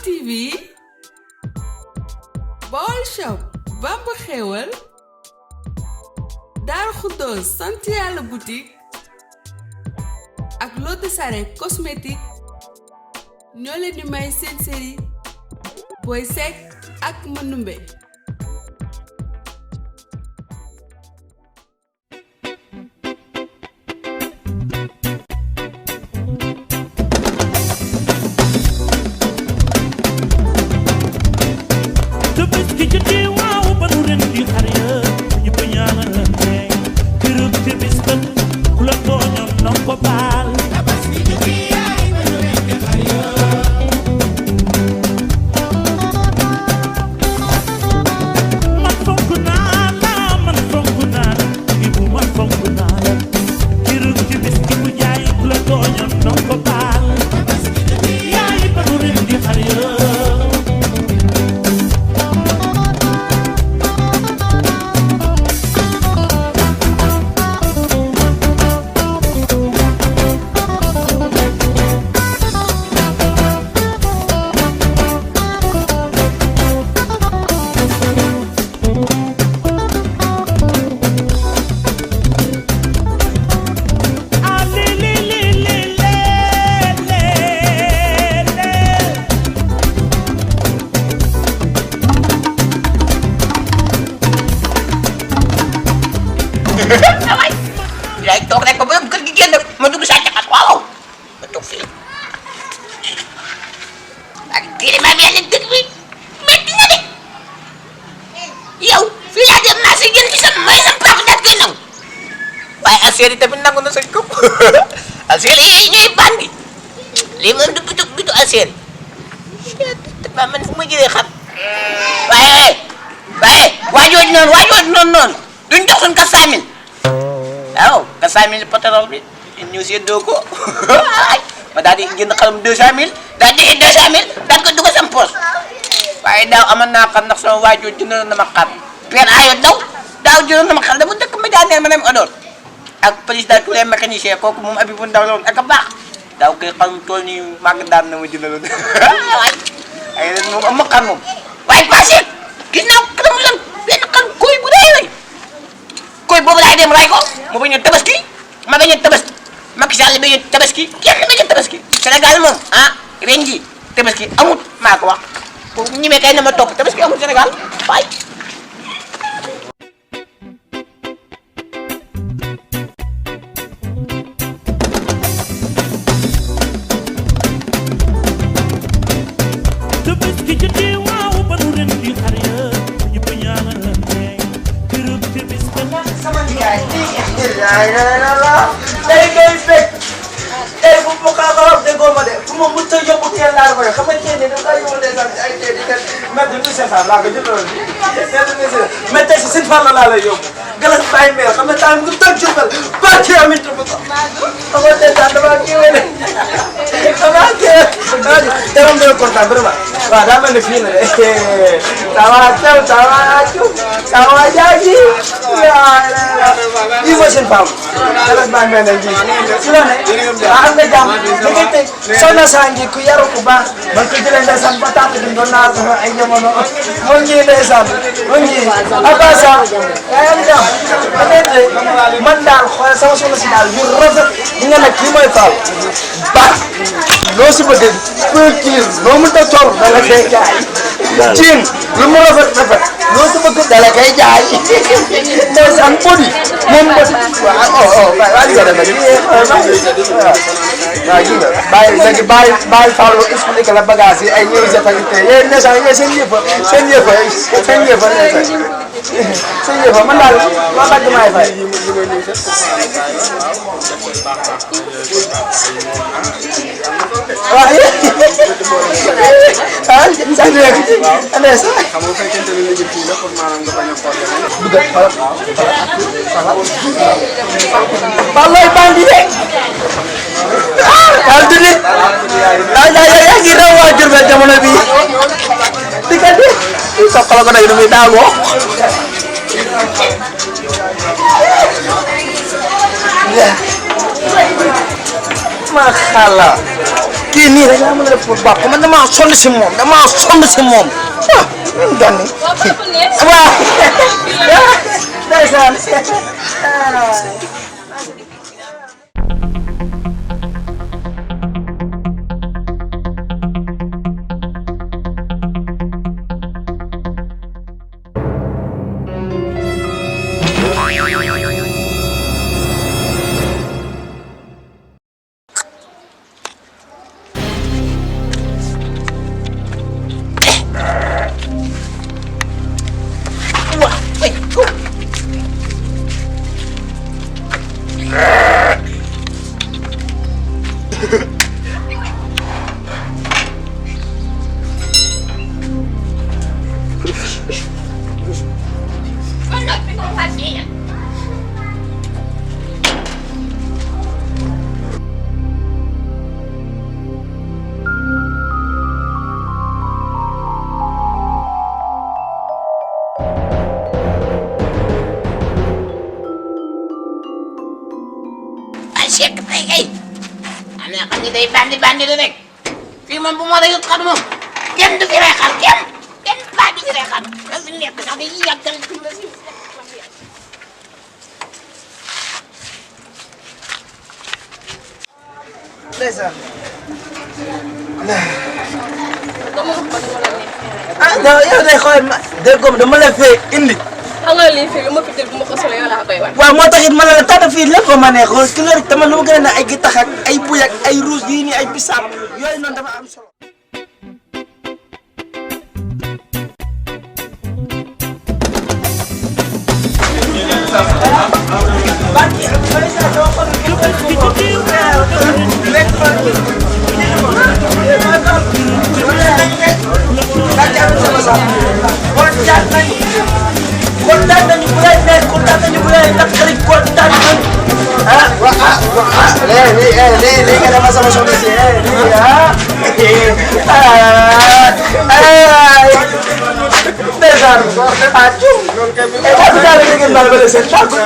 TV, Baol Shop, Bamba Xewal, Daaru Xuddoos Sant Yàlla boutique ak Lotte Sare cosmétique ñoo leen di may seen série Boy Seck ak Manumbe. Yaay toog rek ba borom kër gi génn ma dugg sa jaxas waaw ma toog fii ak téere maa ngi dëkk bi métti na de yow fii laa dem naa si jël ci sa may sa papa daal koy nangu waaye affaire yi tamit nangu na sa këpp affaire yi ñuy bandi lii moom du bitu affaire yi ba man fu ma jëlee xam waaye waajooju noonu duñ jox suñ 400000 waaw 400000 pétrole bi ñu séddoo ko ma daal di jënd xalam 200000 daal di 200000 daal ko dugal sama poche waaye daaw amoon naa xam ndax sama waajur jëndoon na ma xar père ayo daaw jëndoon na ma xar dama dëkk ma jaanee ma dem odoor ak président tous les mécaniciens kooku moom abi bu ndaw loolu ak a baax daaw koy xarum tool ni màgg daan na ma jëndaloon ay ren moom am ma xar moom waaye passé gis naa xaram lan benn xar koy bu dee koy boobu laay dem ray ko mu bañ a tabaski ma bañ a tabaski Macky Sall bañ a tabaski kenn bañ a tabaski Sénégal moom ren ji tabaski amut maa ko wax pour ñemee kay na ma topp tabaski amut Sénégal waay. day ngay fekk tey bu ma kaa ko wax déggoo ma de fu ma mënut a yóbbu teel laa koy xamante ne da ngaa yóbbu des ay tey di kat mètre 1500 laa ko jëndaloon mais tey si seen fan la laa lay yóbbu galas bàyyi meer xam ne temps nga toog jubal ba ci amit bu ko xamante ne damaa kiiwee ne damaa kiiwee dama gën a kontaan vraiment waaw daa mel ni fii na de tawa jaaji lii mooy seen femme galas bàyyi meer nañ ji si la ne am nga jàmm diggante soxna saa ngi ku yaru ku baax man ko jëlee ndeysaan ba tàpp di doon naa ko ay jamono moo ngi ndeysaan moo ngi abasa yaa ngi jàmm peut-être man daal xoolal sama soxna si daal yu rafet ñi nga nag kii mooy Fall baax loo si bëgg culture loo mënut a toll da la koy jaay ciin lu mu rafet loo si bëgg da la koy jaay ndeysaan bodi moom bodi waaw waa li nga def waaw gis nga bàyyi Fall expliqué la bagage yi ay ñëw jotagite yéen ne sax yéen seen yëfa man daal waa bàjj maay fay waaw sax léegi andee sax xam nga fekkente ne liggéey fii la pour maanaam nga bañ a xool looy bandi de daal di nit yaa ngi raw waa Diourbel jamono bii diggante soxla ko nag nu muy daagoo ma xala kii nii rek laa mën a def pour baax man damaa sonn si moom damaa sonn si moom ah ñun gan ni waaw ndeysaan Cheikh tey kay am na xam ne day bandi du rek fii moom bu ma rey xar moom kenn du fi rey xar kenn baa du fi rey xar da fi nekk sax day yàggal si ndeysaan ah non yow de xool ma dégg nga dama la fee indi xam nga lii fii lu ma fi jël bu ma ko solee yow laa koy wan. waaw moo taxit ma ne la tànn fii lépp ma neexoon ki nga tamit lu ma gën a ne ay gittax ak ay buy ak ay ruus yii nii ay bisaab yooyu noonu dafa am solo. kontaan nañu bu lay nekk kontaan nañu bu lay nekk xarit kontaan nañu ah lii nga def sama soxna si lii ndeysaan ah cum daal di ngeen mën a bëri seen tàggu